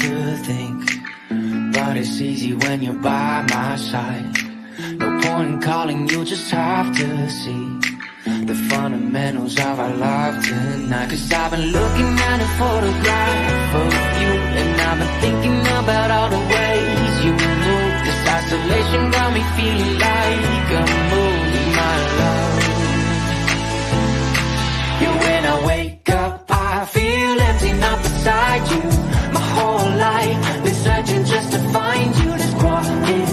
to think, but it's easy when you're by my side. No point in calling, you just have to see the fundamentals of our love tonight. Cause I've been looking at a photograph of you, and I've been thinking about all the ways you move. This isolation got me feeling like a movie, my love. Yeah, when I wake up, I feel empty, not beside you. My whole life been searching just to find you. This quality,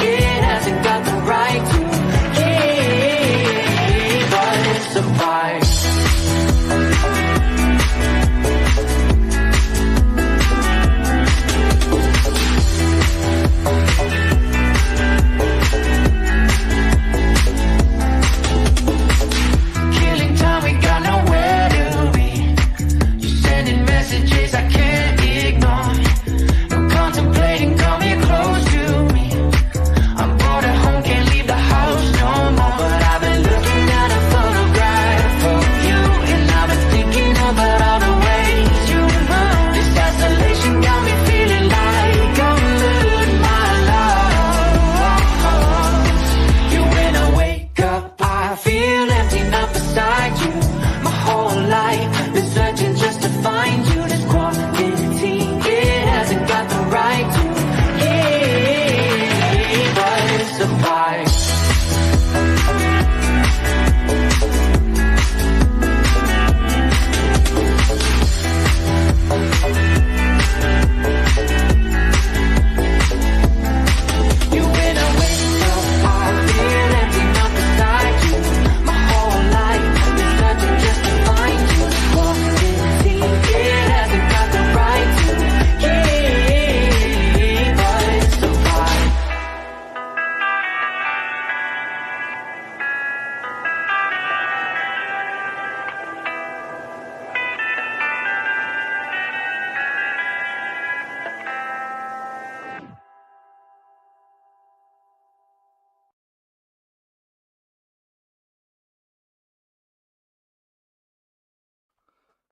it hasn't got the right to keep us apart. Killing time, we got nowhere to be. You're sending messages I can't ignore. No contemplating, come here close to me. I'm bored at home, can't leave the house no more. But I've been looking at a photograph of you, and I've been thinking about all the ways you move. This isolation got me feeling like I'm losing my love. Yeah, when I wake up, I feel empty, not beside you. My whole life been searching just to find you. This quality, it hasn't got the right to keep us apart. You, when I wake up, I feel empty, not beside you. My whole life been searching just to find you. This quality, it hasn't got the right to keep us apart.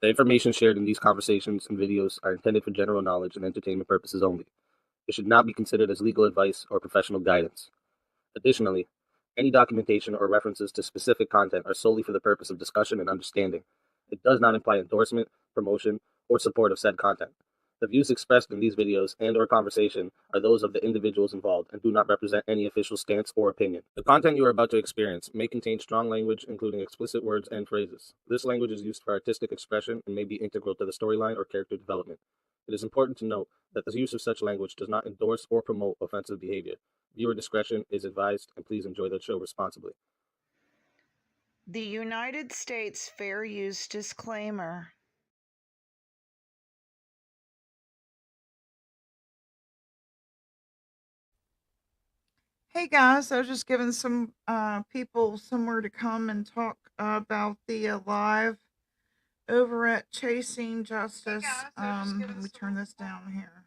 The information shared in these conversations and videos are intended for general knowledge and entertainment purposes only. It should not be considered as legal advice or professional guidance. Additionally, any documentation or references to specific content are solely for the purpose of discussion and understanding. It does not imply endorsement, promotion, or support of said content. The views expressed in these videos and/or conversation are those of the individuals involved and do not represent any official stance or opinion. The content you are about to experience may contain strong language, including explicit words and phrases. This language is used for artistic expression and may be integral to the storyline or character development. It is important to note that the use of such language does not endorse or promote offensive behavior. Viewer discretion is advised, and please enjoy the show responsibly. The United States Fair Use Disclaimer. Hey guys, I was just giving some people somewhere to come and talk about the live over at Chasing Justice. Let me turn this down here.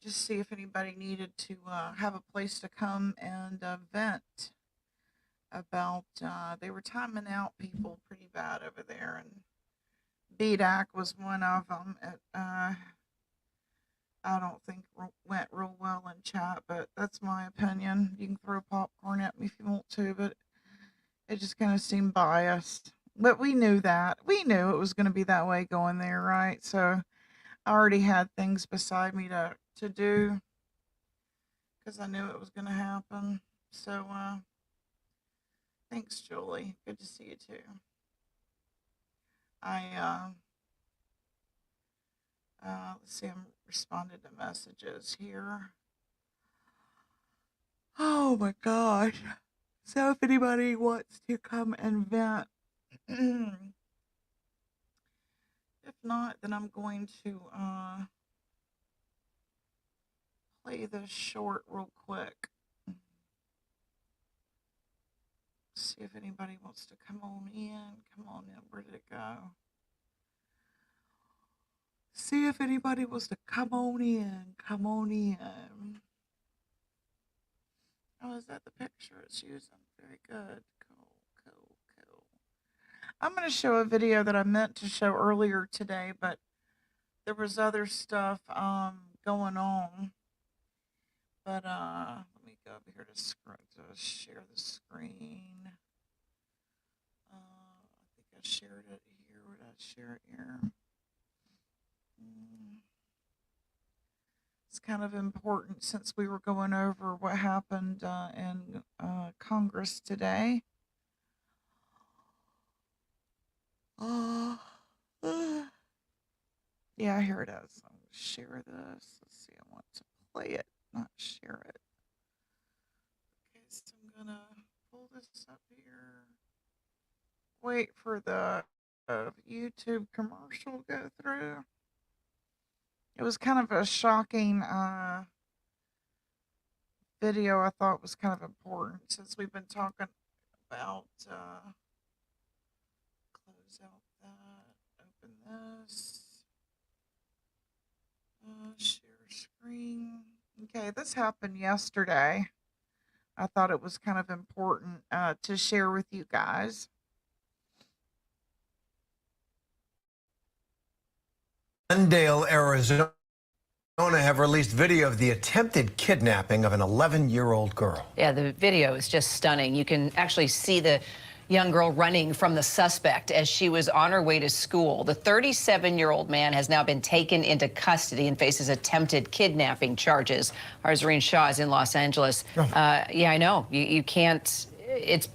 Just see if anybody needed to have a place to come and vent about. They were timing out people pretty bad over there, and BDAC was one of them. I don't think went real well in chat, but that's my opinion. You can throw popcorn at me if you want to, but it just kind of seemed biased. But we knew that. We knew it was going to be that way going there, right? So I already had things beside me to do because I knew it was going to happen. So thanks, Julie. Good to see you too. Let's see, I'm responding to messages here. Oh my gosh. So if anybody wants to come and vent, if not, then I'm going to play this short real quick. See if anybody wants to come on in. Come on in. Where did it go? See if anybody wants to come on in. Come on in. Oh, is that the picture it's using? Very good. Cool. I'm going to show a video that I meant to show earlier today, but there was other stuff going on. But let me go over here to share the screen. I think I shared it here. Where did I share it here? It's kind of important since we were going over what happened in Congress today. Yeah, here it is. I'm going to share this. Let's see, I want to play it, not share it. Okay, so I'm going to pull this up here. Wait for the YouTube commercial to go through. It was kind of a shocking video. I thought was kind of important since we've been talking about close out that, open this, share screen. Okay, this happened yesterday. I thought it was kind of important to share with you guys. Glendale, Arizona have released video of the attempted kidnapping of an 11-year-old girl. Yeah, the video is just stunning. You can actually see the young girl running from the suspect as she was on her way to school. The 37-year-old man has now been taken into custody and faces attempted kidnapping charges. Our Zareen Shaw is in Los Angeles. Yeah, I know. You can't. It's.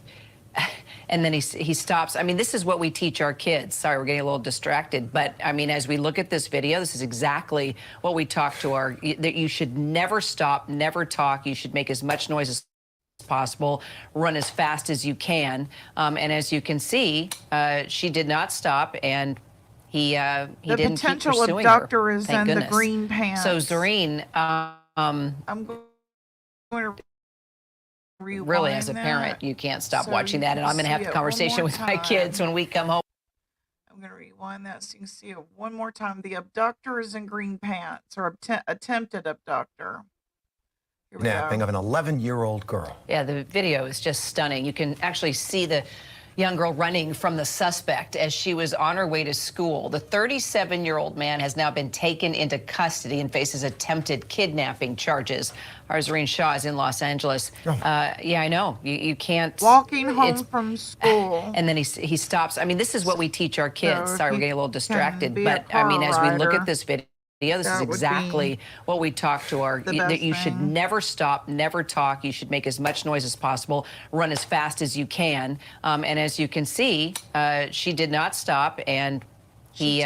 And then he stops. I mean, this is what we teach our kids. Sorry, we're getting a little distracted. But, I mean, as we look at this video, this is exactly what we talk to our, that you should never stop, never talk. You should make as much noise as possible, run as fast as you can. And as you can see, she did not stop, and he didn't keep pursuing her. The potential abductor is in the green pants. So, Zareen, I'm going to really, as a parent, you can't stop watching that, and I'm going to have the conversation with my kids when we come home. I'm going to rewind that so you can see it one more time. The abductor is in green pants, or attempted abductor. Kidnapping of an 11-year-old girl. Yeah, the video is just stunning. You can actually see the young girl running from the suspect as she was on her way to school. The 37-year-old man has now been taken into custody and faces attempted kidnapping charges. Our Zareen Shaw is in Los Angeles. Yeah, I know. You can't. Walking home from school. And then he stops. I mean, this is what we teach our kids. Sorry, we're getting a little distracted. But, I mean, as we look at this video, this is exactly what we talk to our, that you should never stop, never talk. You should make as much noise as possible, run as fast as you can. And as you can see, she did not stop, and he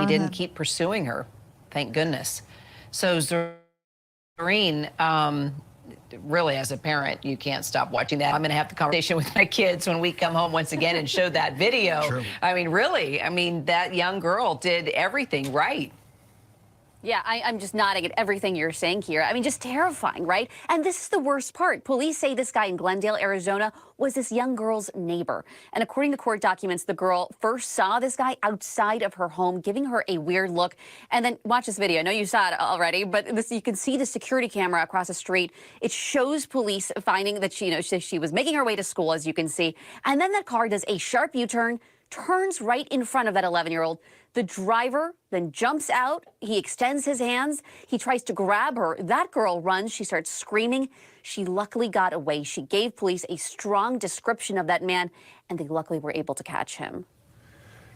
didn't keep pursuing her. Thank goodness. So, Zareen, really, as a parent, you can't stop watching that. I'm going to have the conversation with my kids when we come home once again and show that video. True. I mean, really, I mean, that young girl did everything right. Yeah, I'm just nodding at everything you're saying here. I mean, just terrifying, right? And this is the worst part. Police say this guy in Glendale, Arizona, was this young girl's neighbor. And according to court documents, the girl first saw this guy outside of her home, giving her a weird look. And then watch this video. I know you saw it already, but you can see the security camera across the street. It shows police finding that she was making her way to school, as you can see. And then that car does a sharp U-turn, turns right in front of that 11-year-old. The driver then jumps out. He extends his hands. He tries to grab her. That girl runs. She starts screaming. She luckily got away. She gave police a strong description of that man, and they luckily were able to catch him.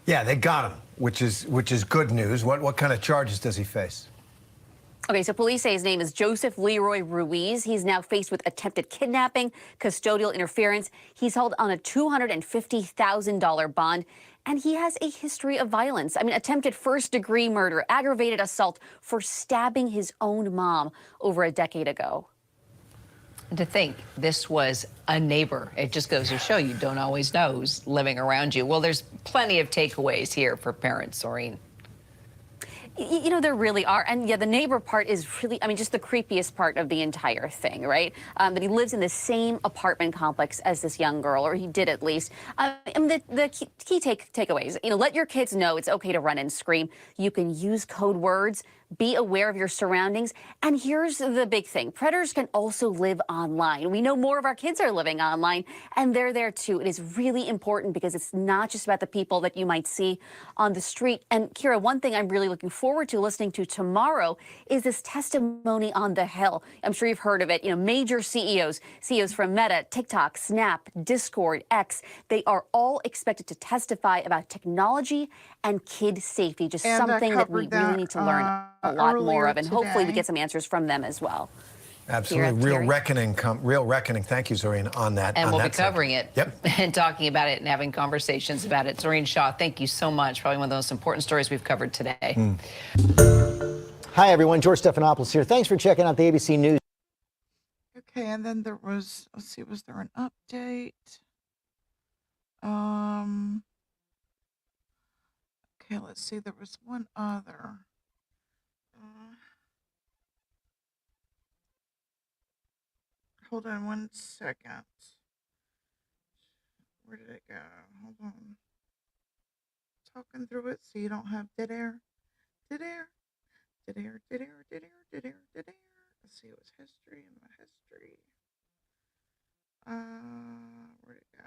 Yeah, they got him, which is good news. What kind of charges does he face? Okay, so police say his name is Joseph Leroy Ruiz. He's now faced with attempted kidnapping, custodial interference. He's held on a $250,000 bond. And he has a history of violence. I mean, attempted first-degree murder, aggravated assault for stabbing his own mom over a decade ago. And to think this was a neighbor, it just goes to show you don't always know who's living around you. Well, there's plenty of takeaways here for parents, Zoreen. You know, there really are. And yeah, the neighbor part is really, I mean, just the creepiest part of the entire thing, right? That he lives in the same apartment complex as this young girl, or he did at least. I mean, the key takeaways, let your kids know it's okay to run and scream. You can use code words, Be aware of your surroundings. And here's the big thing. Predators can also live online. We know more of our kids are living online, and they're there too. It is really important because it's not just about the people that you might see on the street. And Kira, one thing I'm really looking forward to listening to tomorrow is this testimony on the Hill. I'm sure you've heard of it. Major CEOs from Meta, TikTok, Snap, Discord, X, they are all expected to testify about technology and kid safety, just And I something that we covered really that need to learn a lot more earlier of, and hopefully we today. get some answers from them as well. Absolutely. Kira, Real Terry? reckoning. Real reckoning. Thank you, Zorine, on that. And on we'll be that segment. covering it Yep. and talking about it and having conversations about it. Zorine Shaw, thank you so much. Probably one of the most important stories we've covered today. Hi, everyone. George Stephanopoulos here. Thanks for checking out the ABC News. Okay, and then there was, let's see, was there an update? Okay, let's see, there was one other. Hold on one second. Where did it go? Hold on. Talking through it so you don't have dead air. Dead air. Dead air, dead air, dead air, dead air, dead air. Let's see, it was history and my history. Where'd it go?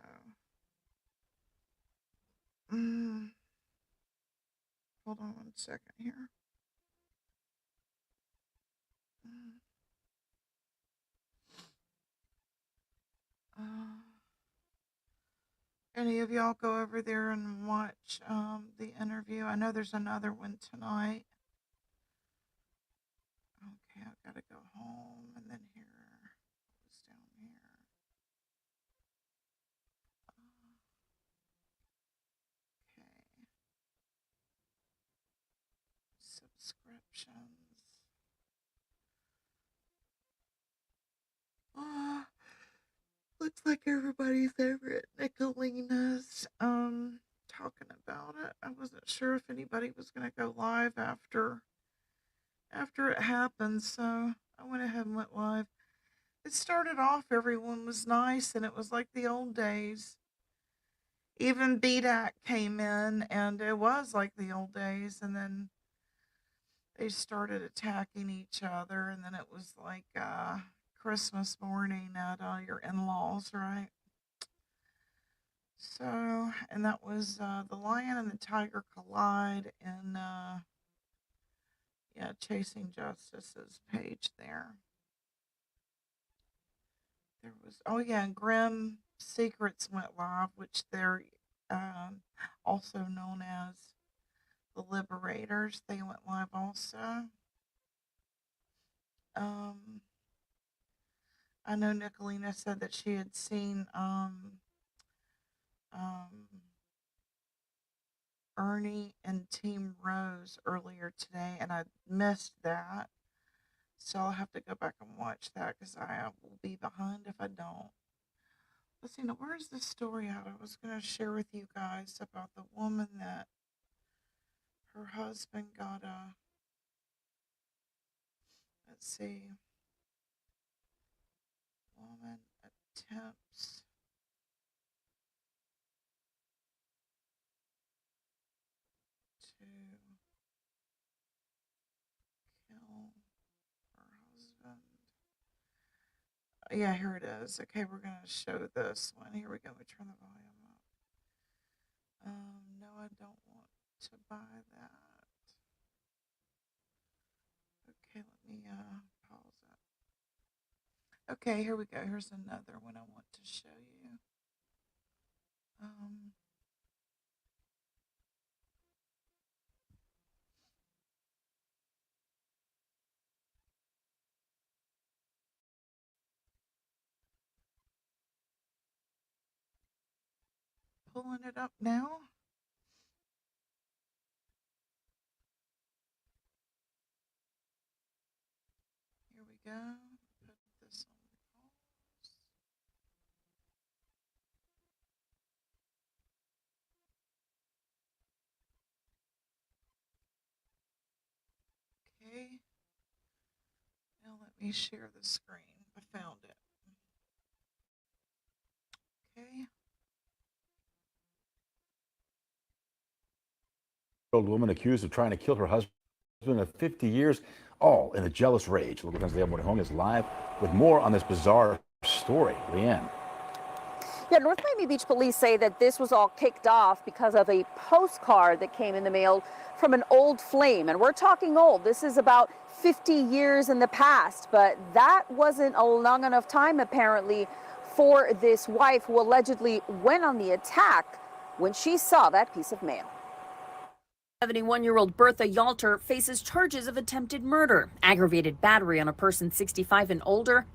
Hold on one second here. Any of y'all go over there and watch the interview? I know there's another one tonight. Okay, I've got to go home and then here. What's down here? Okay. Subscriptions. Looks like everybody's favorite Nicolina's talking about it. I wasn't sure if anybody was gonna go live after it happened, so I went ahead and went live. It started off, everyone was nice, and it was like the old days. Even BDAC came in, and it was like the old days, and then they started attacking each other, and then it was like Christmas morning at your in-laws, right? So, and that was the lion and the tiger collide in Chasing Justice's page there. There was, oh yeah, Grim Secrets went live, which they're also known as the Liberators. They went live also. I know Nicolina said that she had seen Ernie and Team Rose earlier today, and I missed that. So I'll have to go back and watch that because I will be behind if I don't. Let's see, now where's the story at? I was going to share with you guys about the woman that her husband got a, let's see, woman attempts to kill her husband. Yeah, here it is. Okay, we're going to show this one. Here we go. We turn the volume up. No, I don't want to buy that. Okay, let me pause it. Okay, here we go. Here's another one I want to show you. Pulling it up now. Here we go. Put this on pause. Okay. Now let me share the screen. I found it. Okay. Old woman accused of trying to kill her husband of 50 years, all in a jealous rage. Local 10's Leanne Morning is live with more on this bizarre story. Leanne. Yeah, North Miami Beach police say that this was all kicked off because of a postcard that came in the mail from an old flame. And we're talking old. This is about 50 years in the past. But that wasn't a long enough time, apparently, for this wife who allegedly went on the attack when she saw that piece of mail. 71-year-old Bertha Yalter faces charges of attempted murder, aggravated battery on a person 65 and older,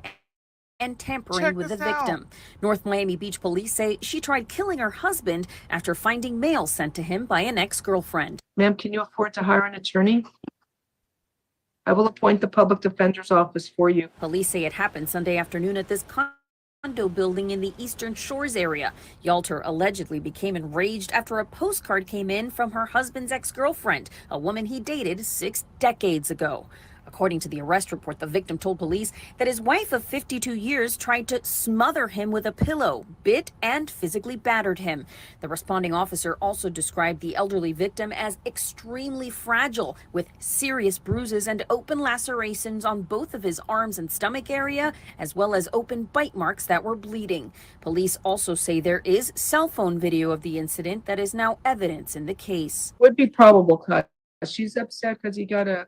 and tampering with the victim. North Miami Beach police say she tried killing her husband after finding mail sent to him by an ex-girlfriend. Ma'am, can you afford to hire an attorney? I will appoint the public defender's office for you. Police say it happened Sunday afternoon at this condo building in the Eastern Shores area. Yalter allegedly became enraged after a postcard came in from her husband's ex-girlfriend, a woman he dated 6 decades ago. According to the arrest report, the victim told police that his wife of 52 years tried to smother him with a pillow, bit and physically battered him. The responding officer also described the elderly victim as extremely fragile, with serious bruises and open lacerations on both of his arms and stomach area, as well as open bite marks that were bleeding. Police also say there is cell phone video of the incident that is now evidence in the case. Would be probable cause. She's upset because he got a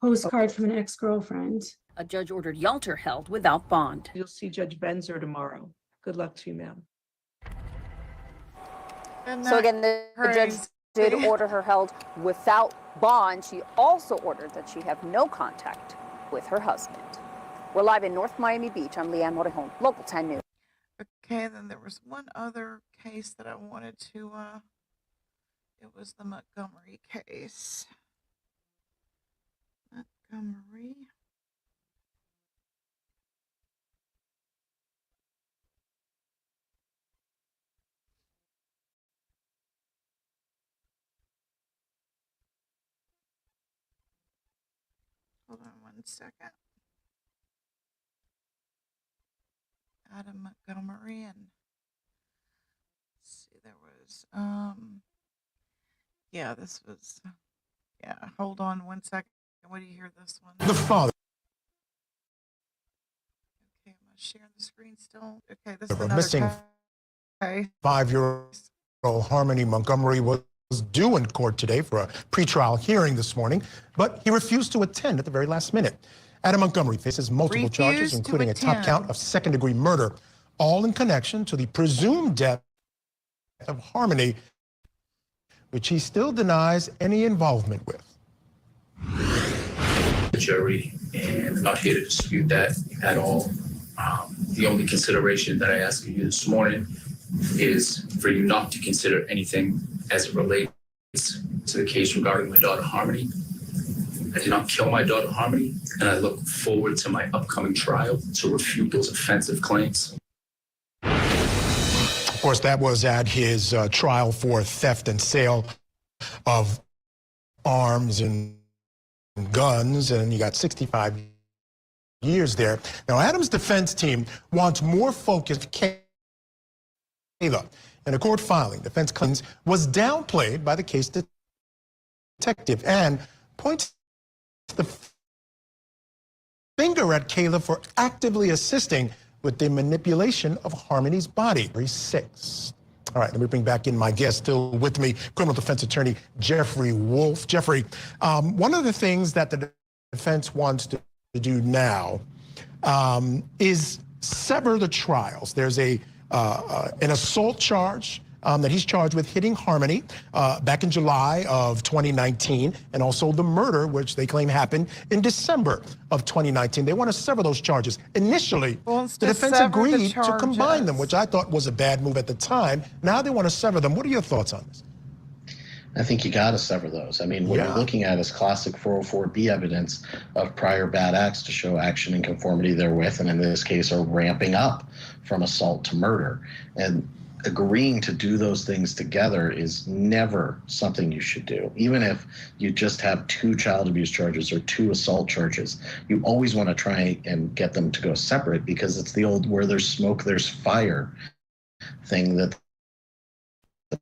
postcard from an ex-girlfriend. A judge ordered Yalter held without bond. You'll see Judge Benzer tomorrow. Good luck to you, ma'am. So again, the judge did order her held without bond. She also ordered that she have no contact with her husband. We're live in North Miami Beach. I'm Leanne Moreno, Local 10 News. Okay, then there was one other case that I wanted to, it was the Montgomery case. Montgomery. Hold on one second. Adam Montgomery, and let's see, there was yeah, this was, yeah, hold on one second. What do you hear this one? The father. Okay, am I sharing the screen still? Okay, this is We're another missing case. 5-year-old Harmony Montgomery was due in court today for a pretrial hearing this morning, but he refused to attend at the very last minute. Adam Montgomery faces multiple charges, including a top count of second-degree murder, all in connection to the presumed death of Harmony, which he still denies any involvement with. The jury, and I'm not here to dispute that at all. The only consideration that I ask of you this morning is for you not to consider anything as it relates to the case regarding my daughter Harmony. I did not kill my daughter Harmony, and I look forward to my upcoming trial to refute those offensive claims. Of course, that was at his trial for theft and sale of arms and guns, and you got 65 years there. Now, Adam's defense team wants more focused Kayla. In a court filing, defense claims was downplayed by the case detective and points the finger at Kayla for actively assisting with the manipulation of Harmony's body. 6. All right, let me bring back in my guest, still with me, criminal defense attorney Jeffrey Wolf. Jeffrey, one of the things that the defense wants to do now is sever the trials. There's an assault charge that he's charged with hitting Harmony back in July of 2019, and also the murder, which they claim happened in December of 2019. They want to sever those charges. Initially, the defense agreed to combine them, which I thought was a bad move at the time. Now they want to sever them. What are your thoughts on this? I think you got to sever those. I mean, what you're looking at is classic 404B evidence of prior bad acts to show action in conformity therewith, and in this case are ramping up from assault to murder. And agreeing to do those things together is never something you should do. Even if you just have 2 child abuse charges or 2 assault charges, you always want to try and get them to go separate, because it's the old where there's smoke, there's fire thing that the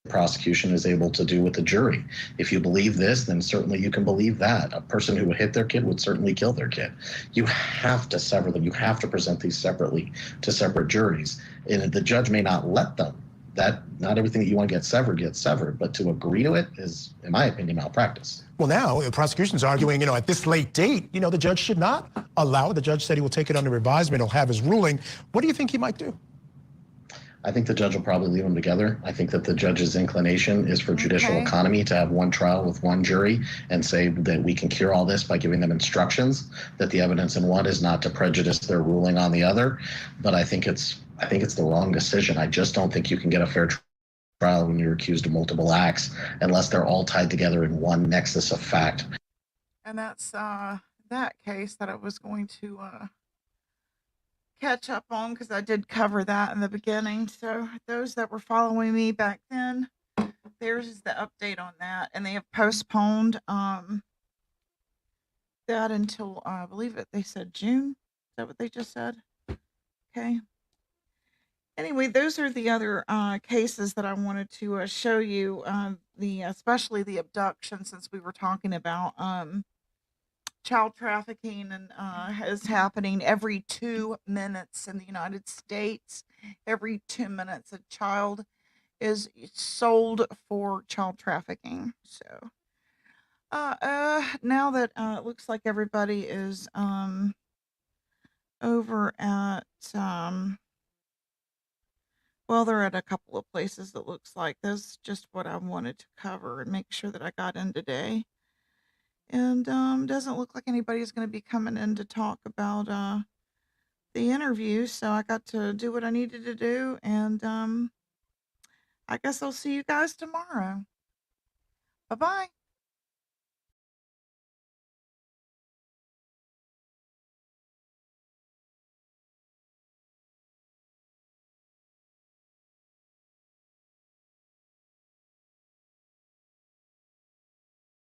prosecution is able to do with the jury. If you believe this, then certainly you can believe that. A person who would hit their kid would certainly kill their kid. You have to sever them. You have to present these separately to separate juries. And the judge may not let them. That not everything that you want to get severed, but to agree to it is, in my opinion, malpractice. Well, now the prosecution's arguing, at this late date, the judge should not allow it. The judge said he will take it under advisement. He'll have his ruling. What do you think he might do? I think the judge will probably leave them together. I think that the judge's inclination is for judicial economy to have one trial with one jury and say that we can cure all this by giving them instructions, that the evidence in one is not to prejudice their ruling on the other. But I think it's the wrong decision. I just don't think you can get a fair trial when you're accused of multiple acts unless they're all tied together in one nexus of fact. And that's that case that I was going to catch up on, because I did cover that in the beginning. So those that were following me back then, there's the update on that. And they have postponed that until I believe they said June. Is that what they just said? Okay. Anyway, those are the other cases that I wanted to show you, especially the abduction, since we were talking about child trafficking, and is happening every 2 minutes in the United States. Every 2 minutes, a child is sold for child trafficking. So now that it looks like everybody is over at well, they're at a couple of places, it looks like. That's just what I wanted to cover and make sure that I got in today. And doesn't look like anybody's going to be coming in to talk about the interview, so I got to do what I needed to do, and I guess I'll see you guys tomorrow. Bye-bye.